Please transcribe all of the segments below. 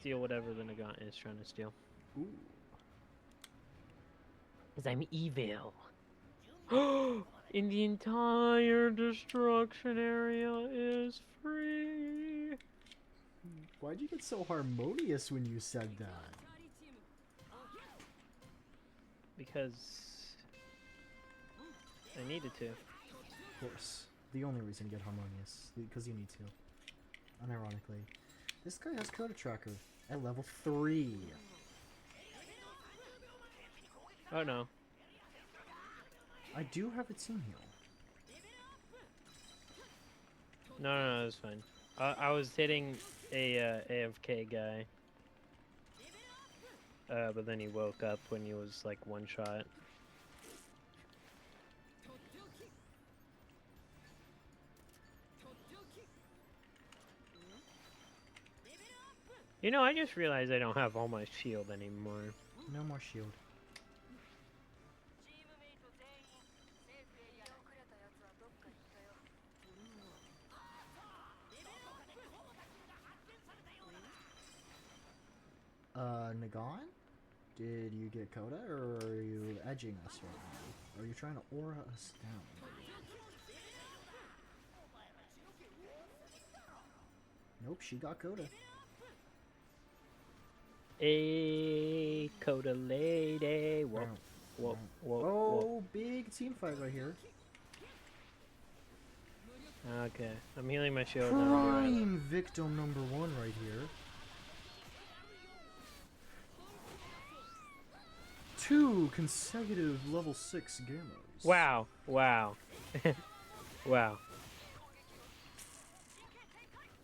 steal whatever the Nagant is trying to steal. Ooh. Because I'm evil. In the entire destruction area is free. Why'd you get so harmonious when you said that? Because I needed to. Of course. The only reason to get harmonious. Because you need to. Unironically. This guy has Coda Tracker at level 3. Oh no. I do have a team heal. No, it's fine. I was hitting a AFK guy. But then he woke up when he was like one shot. You know, I just realized I don't have all my shield anymore. No more shield. Nagon? Did you get Coda, or are you edging us right now? Are you trying to aura us down? Nope, she got Coda. A Coda lady. Whoa. Whoa. Oh, big team fight right here. Okay, I'm healing my shield. Prime victim number 1 right here. 2 consecutive level 6 gammas. Wow. Wow. Wow.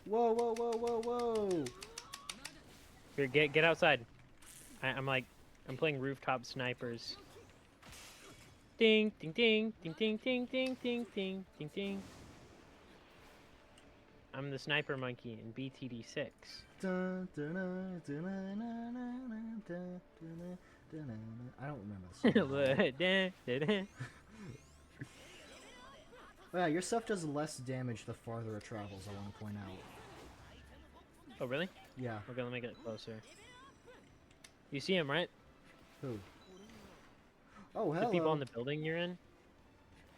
Whoa. Here, get outside. I'm playing rooftop snipers. Ding, ding, ding, ding, ding, ding, ding, ding, ding, ding, ding. I'm the sniper monkey in BTD6. I don't remember the song. Yeah, your stuff does less damage the farther it travels, I want to point out. Oh, really? Yeah. We're gonna make it closer. You see him, right? Who? Oh, hello. The people on the building you're in?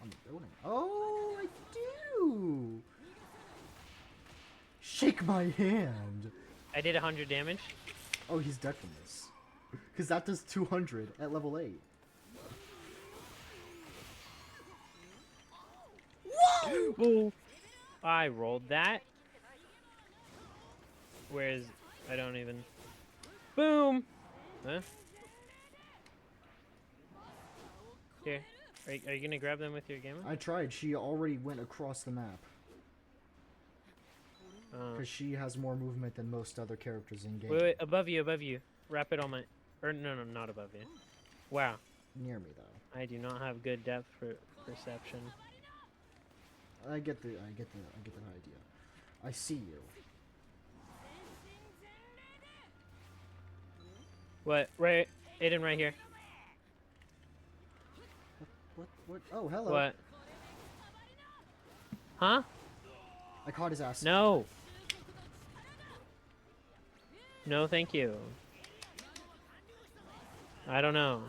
On the building? Oh, I do! Shake my hand! I did 100 damage. Oh, he's dead from this. Because that does 200 at level 8. Whoa! Ooh. I rolled that. Whereas I don't even. Boom! Huh? Here. Are you gonna grab them with your gamma? I tried. She already went across the map. Because she has more movement than most other characters in game. Wait, above you. Wrap it on my. Or no, not above you. Wow. Near me though. I do not have good depth perception. I get the idea. I see you. What? Right, Aiden, right here. What? Oh, hello. What? Huh? I caught his ass. No. No, thank you. I don't know.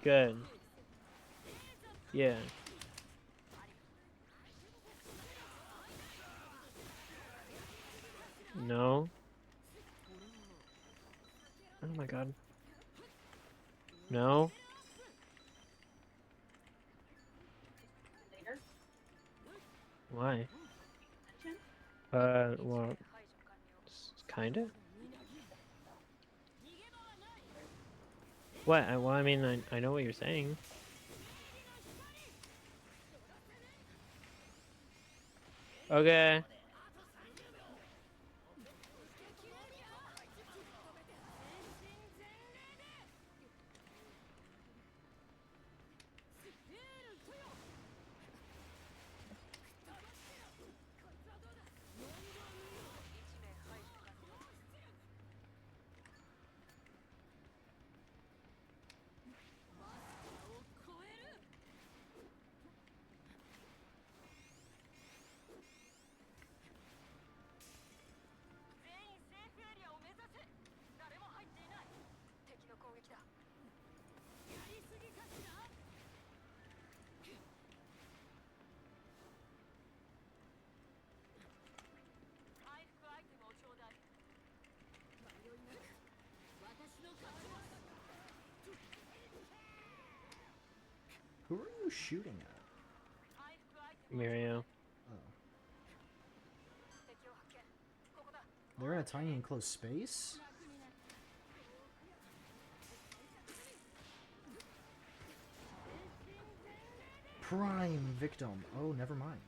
Good. Yeah. No. Oh my god. No. Why? Well, kinda. What? Well, I mean, I know what you're saying. Okay. Who are you shooting at? Mirio. Oh. They're in a tiny enclosed space? Prime victim. Oh, never mind.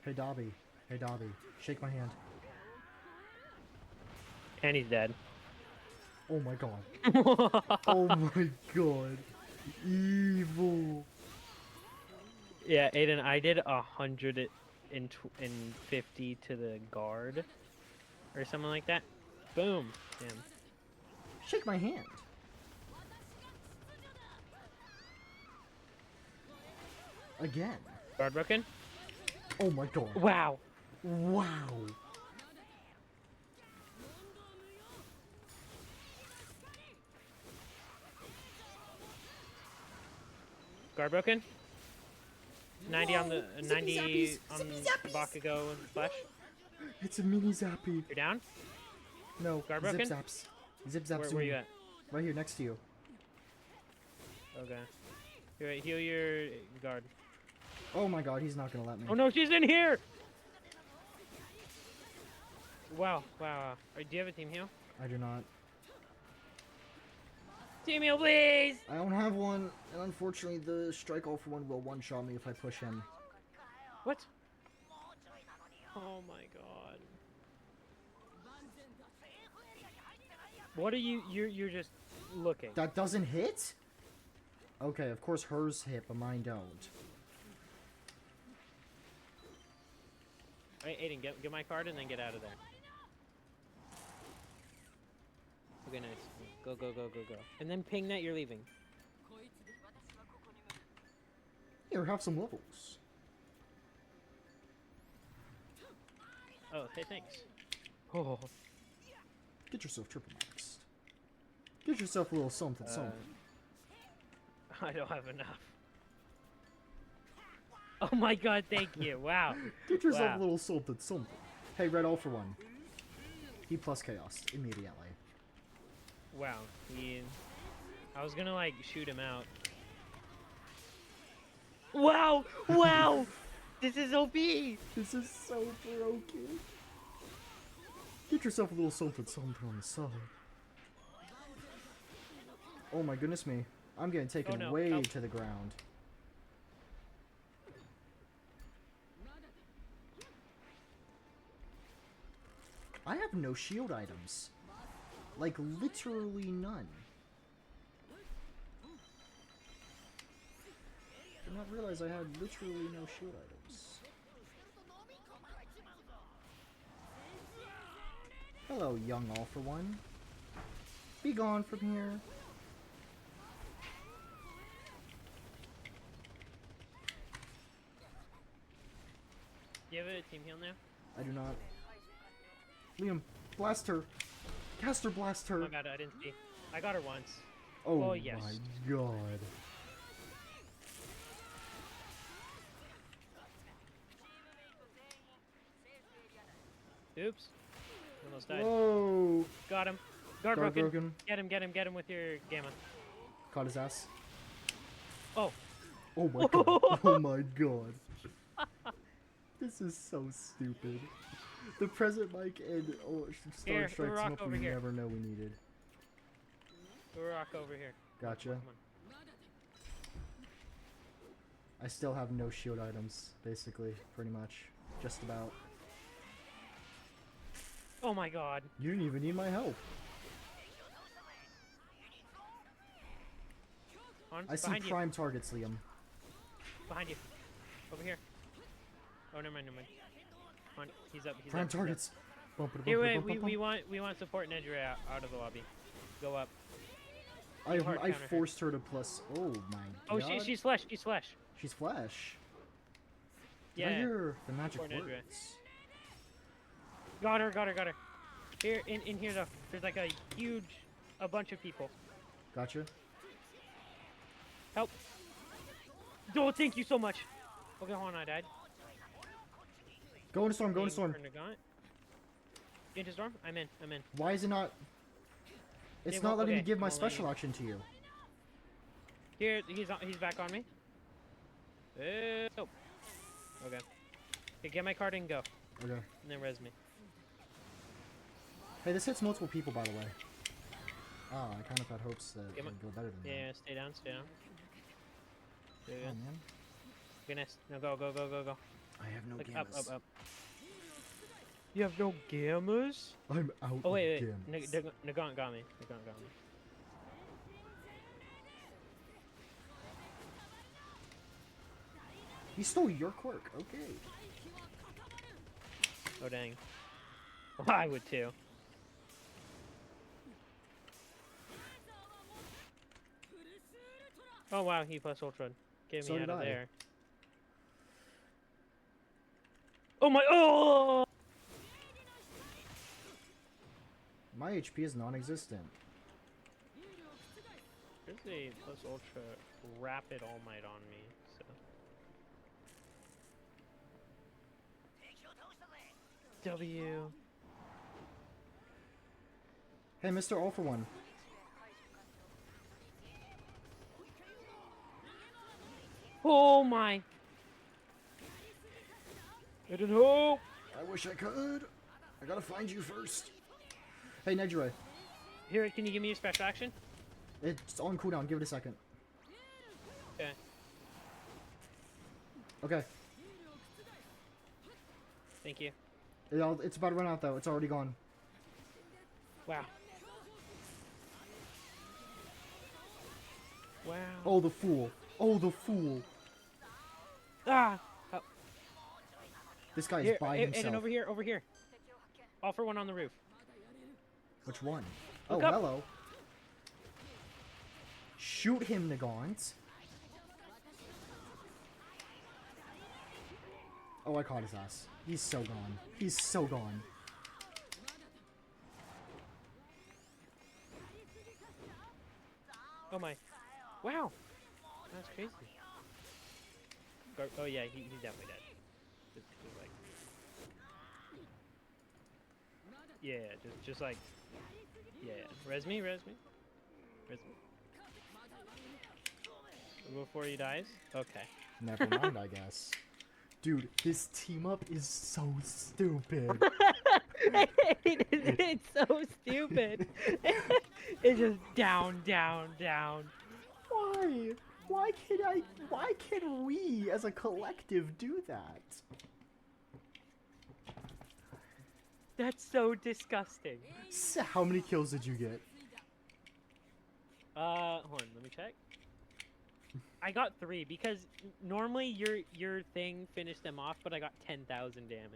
Hey, Dobby. Hey, Dobby. Shake my hand. And he's dead. Oh my god. Oh my god. Evil. Yeah, Aiden, I did 150 to the guard, or something like that. Boom. Damn. Shake my hand. Again. Guard broken. Oh my god. Wow. Wow. Guard broken. 90 on the Zippy 90 zappies, on zippy zappies. Bakugo and Flash. It's a mini zappy. You're down. No, Guard zip broken? zaps. Zip zaps. Where to you me. at? Right here, next to you. Okay. Here, heal your guard. Oh my god, he's not gonna let me. Oh no, she's in here! Wow, wow. Do you have a team heal? I do not. Team heal, please! I don't have one, and unfortunately the strike all for one will one-shot me if I push him. What? Oh my god. What are you're just looking. That doesn't hit? Okay, of course hers hit, but mine don't. Alright, Aiden, get my card and then get out of there. Okay, nice. Go, go, go, go, go. And then ping that you're leaving. Here, have some levels. Oh, hey, thanks. Oh. Get yourself triple maxed. Get yourself a little something, something. I don't have enough. Oh my god, thank you. Wow. Get yourself Wow. a little something, something. Hey, red all for one. He plus chaos immediately. Wow. I was gonna like shoot him out. Wow! Wow! This is OP! This is so broken. Get yourself a little something, something on the side. Oh my goodness me. I'm getting taken Oh, no. way Help. to the ground. I have no shield items. Like, literally none. Did not realize I had literally no shield items. Hello, young all for one. Be gone from here. Do you have a team heal now? I do not. Liam, blast her. Caster blast her. Oh my god, I didn't see. I got her once. Oh, Oh, yes. my god. Oops. Almost died. Whoa. Got him. Guard Guard broken. broken. Get him with your gamma. Caught his ass. Oh. Oh my god. Oh my god. This is so stupid. The present mic and Star Here, Strike Urarok up over we here. never know we needed. Urarok over here. Gotcha. Come on. I still have no shield items, basically, pretty much. Just about. Oh my god. You didn't even need my help. I see Behind you. prime targets, Liam. Behind you. Over here. Oh, never mind, never mind. Come on, he's up. He's Prime up. targets. Bump it, Here, bump it, wait. bump it, We bump. want support and Edgeray out of the lobby. Go up. I hard counter her. forced her to plus. Oh my Oh, god. she's flesh. She's flesh. She's flesh. Did I Yeah. hear the magic Support Edgeray. words? Got her. Here, in here though. There's like a bunch of people. Gotcha. Help. Oh, thank you so much. Okay, hold on, I died. Go into storm, go into storm. Turn to gaunt. Into storm? I'm in. Why is it not? It's It not won't- letting me okay, give my it won't let special you. action to you. Here, he's back on me. Oh. Okay. Okay, get my card and go. Okay. And then res me. Hey, this hits multiple people, by the way. Oh, I kind of had hopes that it Get my- would go better than Yeah, that. stay down, stay down. There you Oh, go. man. Goodness. No, go, go, go, go, go. I have no Like, gammas. up. You have no gammas? I'm out Oh, wait, of wait. gammas. Nagant got me. Nagant got me. He stole your quirk. Okay. Oh, dang. Well, I would too. Oh, wow, he plus ultra. Get So me did out of I. there. Oh my, oh! My HP is non-existent. There's a plus ultra rapid all might on me, so. W. Hey, Mr. All for One. Oh my! I didn't hope! I wish I could. I gotta find you first. Hey, Nejire. Here, can you give me a special action? It's on cooldown. Give it a second. Okay. Okay. Thank you. It's about to run out, though. It's already gone. Wow. Wow. Oh, the fool. Oh, the fool. Ah! Oh. This guy is Here, by Aiden, himself. over here, over here. All for one on the roof. Which one? Look Oh, up. hello. Shoot him, Nagant. Oh, I caught his ass. He's so gone. He's so gone. Oh my. Wow. That's crazy. Oh yeah, he's definitely dead. Just like. Yeah, just like. Yeah. Res me. Before he dies? Okay. Never mind, I guess. Dude, this team up is so stupid. It's so stupid. It's just down. Why? Why can we as a collective do that? That's so disgusting. So how many kills did you get? Hold on, let me check. I got 3 because normally your thing finished them off, but I got 10,000 damage.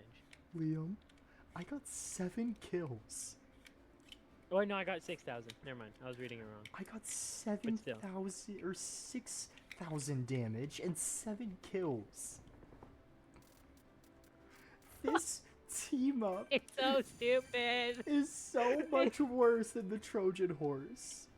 Liam, I got 7 kills. Oh no, I got 6,000. Never mind, I was reading it wrong. I got 7,000 or 6,000 damage and 7 kills. This team up It's so stupid. is so much worse than the Trojan horse.